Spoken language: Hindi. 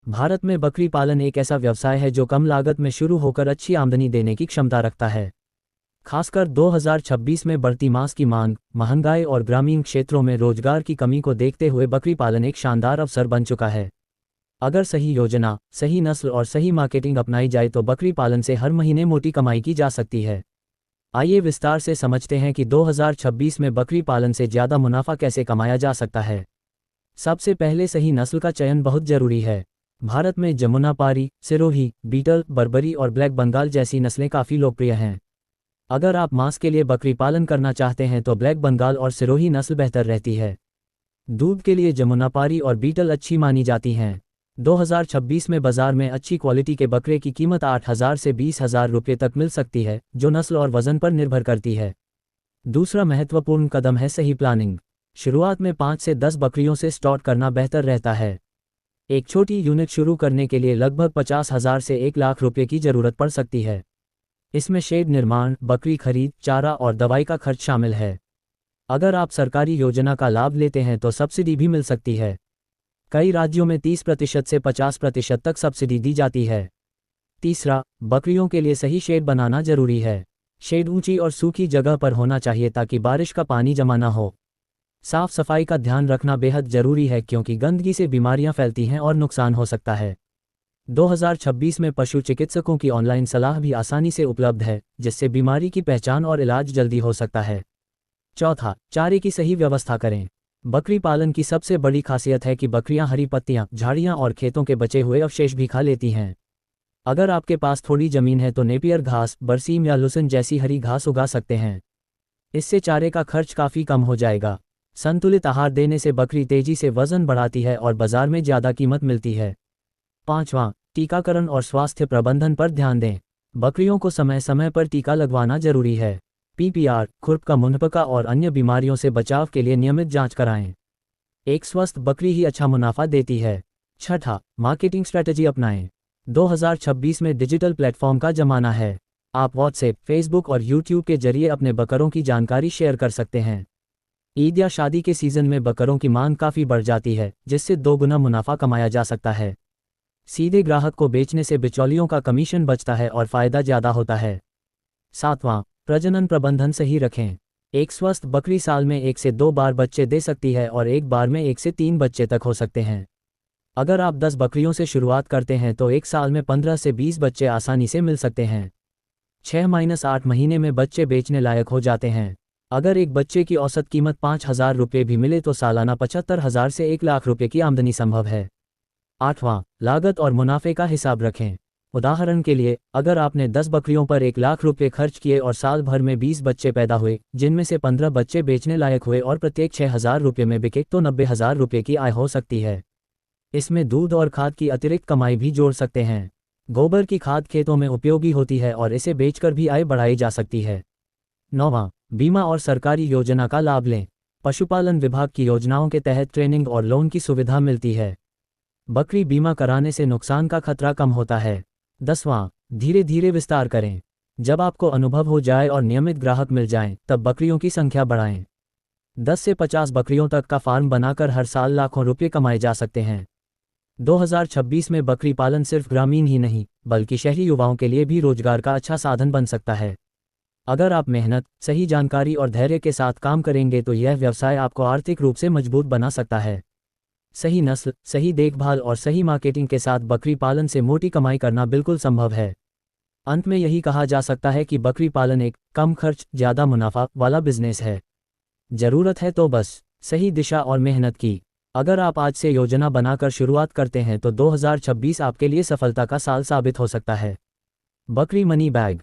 भारत में बकरी पालन एक ऐसा व्यवसाय है जो कम लागत में शुरू होकर अच्छी आमदनी देने की क्षमता रखता है। खासकर 2026 में बढ़ती मांस की मांग, महंगाई और ग्रामीण क्षेत्रों में रोजगार की कमी को देखते हुए बकरी पालन एक शानदार अवसर बन चुका है। अगर सही योजना, सही नस्ल और सही मार्केटिंग अपनाई जाए तो बकरी पालन से हर महीने मोटी कमाई की जा सकती है। आइए विस्तार से समझते हैं कि 2026 में बकरी पालन से ज़्यादा मुनाफा कैसे कमाया जा सकता है। सबसे पहले सही नस्ल का चयन बहुत जरूरी है। भारत में जमुनापारी, सिरोही, बीटल, बर्बरी और ब्लैक बंगाल जैसी नस्लें काफ़ी लोकप्रिय हैं। अगर आप मांस के लिए बकरी पालन करना चाहते हैं तो ब्लैक बंगाल और सिरोही नस्ल बेहतर रहती है। दूध के लिए जमुनापारी और बीटल अच्छी मानी जाती हैं। 2026 में बाजार में अच्छी क्वालिटी के बकरे की कीमत 8,000 से 20,000 रुपये तक मिल सकती है, जो नस्ल और वजन पर निर्भर करती है। दूसरा महत्वपूर्ण कदम है सही प्लानिंग। शुरुआत में 5 से 10 बकरियों से स्टार्ट करना बेहतर रहता है। एक छोटी यूनिट शुरू करने के लिए लगभग 50,000 से 1 लाख रुपये की ज़रूरत पड़ सकती है। इसमें शेड निर्माण, बकरी खरीद, चारा और दवाई का खर्च शामिल है। अगर आप सरकारी योजना का लाभ लेते हैं तो सब्सिडी भी मिल सकती है। कई राज्यों में 30% से 50% तक सब्सिडी दी जाती है। तीसरा, बकरियों के लिए सही शेड बनाना जरूरी है। शेड ऊंची और सूखी जगह पर होना चाहिए ताकि बारिश का पानी जमा ना हो। साफ सफाई का ध्यान रखना बेहद जरूरी है क्योंकि गंदगी से बीमारियां फैलती हैं और नुकसान हो सकता है। 2026 में पशु चिकित्सकों की ऑनलाइन सलाह भी आसानी से उपलब्ध है, जिससे बीमारी की पहचान और इलाज जल्दी हो सकता है। चौथा, चारे की सही व्यवस्था करें। बकरी पालन की सबसे बड़ी खासियत है कि बकरियां हरी पत्तियां, झाड़ियां और खेतों के बचे हुए अवशेष भी खा लेती हैं। अगर आपके पास थोड़ी जमीन है तो नेपियर घास, बरसीम या लुसन जैसी हरी घास उगा सकते हैं। इससे चारे का खर्च काफ़ी कम हो जाएगा। संतुलित आहार देने से बकरी तेजी से वजन बढ़ाती है और बाजार में ज़्यादा कीमत मिलती है। पांचवां, टीकाकरण और स्वास्थ्य प्रबंधन पर ध्यान दें। बकरियों को समय समय पर टीका लगवाना जरूरी है। पीपीआर, खुरप का मुंहपका और अन्य बीमारियों से बचाव के लिए नियमित जांच कराएं। एक स्वस्थ बकरी ही अच्छा मुनाफा देती है। छठा, मार्केटिंग स्ट्रेटजी अपनाएं। 2026 में डिजिटल प्लेटफॉर्म का जमाना है। आप व्हाट्सएप, फेसबुक और यूट्यूब के जरिए अपने बकरों की जानकारी शेयर कर सकते हैं। ईद या शादी के सीज़न में बकरों की मांग काफ़ी बढ़ जाती है, जिससे 2 गुना मुनाफा कमाया जा सकता है। सीधे ग्राहक को बेचने से बिचौलियों का कमीशन बचता है और फ़ायदा ज़्यादा होता है। सातवां, प्रजनन प्रबंधन सही रखें। एक स्वस्थ बकरी साल में 1 से 2 बार बच्चे दे सकती है और एक बार में 1 से 3 बच्चे तक हो सकते हैं। अगर आप 10 बकरियों से शुरुआत करते हैं तो एक साल में 15 से 20 बच्चे आसानी से मिल सकते हैं। 6-8 महीने में बच्चे बेचने लायक हो जाते हैं। अगर एक बच्चे की औसत कीमत 5,000 रुपये भी मिले तो सालाना 75,000 से 1 लाख रुपये की आमदनी संभव है। आठवां, लागत और मुनाफे का हिसाब रखें। उदाहरण के लिए, अगर आपने 10 बकरियों पर 1 लाख रुपये खर्च किए और साल भर में 20 बच्चे पैदा हुए, जिनमें से 15 बच्चे बेचने लायक हुए और प्रत्येक 6,000 रुपये में बिके, तो 90,000 रुपये की आय हो सकती है। इसमें दूध और खाद की अतिरिक्त कमाई भी जोड़ सकते हैं। गोबर की खाद खेतों में उपयोगी होती है और इसे बेचकर भी आय बढ़ाई जा सकती है। नौवां, बीमा और सरकारी योजना का लाभ लें। पशुपालन विभाग की योजनाओं के तहत ट्रेनिंग और लोन की सुविधा मिलती है। बकरी बीमा कराने से नुकसान का खतरा कम होता है। 10वां, धीरे धीरे विस्तार करें। जब आपको अनुभव हो जाए और नियमित ग्राहक मिल जाएं, तब बकरियों की संख्या बढ़ाएं। 10 से 50 बकरियों तक का फार्म बनाकर हर साल लाखों रुपये कमाए जा सकते हैं। 2026 में बकरी पालन सिर्फ ग्रामीण ही नहीं, बल्कि शहरी युवाओं के लिए भी रोजगार का अच्छा साधन बन सकता है। अगर आप मेहनत, सही जानकारी और धैर्य के साथ काम करेंगे तो यह व्यवसाय आपको आर्थिक रूप से मजबूत बना सकता है। सही नस्ल, सही देखभाल और सही मार्केटिंग के साथ बकरी पालन से मोटी कमाई करना बिल्कुल संभव है। अंत में यही कहा जा सकता है कि बकरी पालन एक कम खर्च, ज़्यादा मुनाफा वाला बिजनेस है। ज़रूरत है तो बस सही दिशा और मेहनत की। अगर आप आज से योजना बनाकर शुरुआत करते हैं तो 2026 आपके लिए सफलता का साल साबित हो सकता है। बकरी मनी बैग।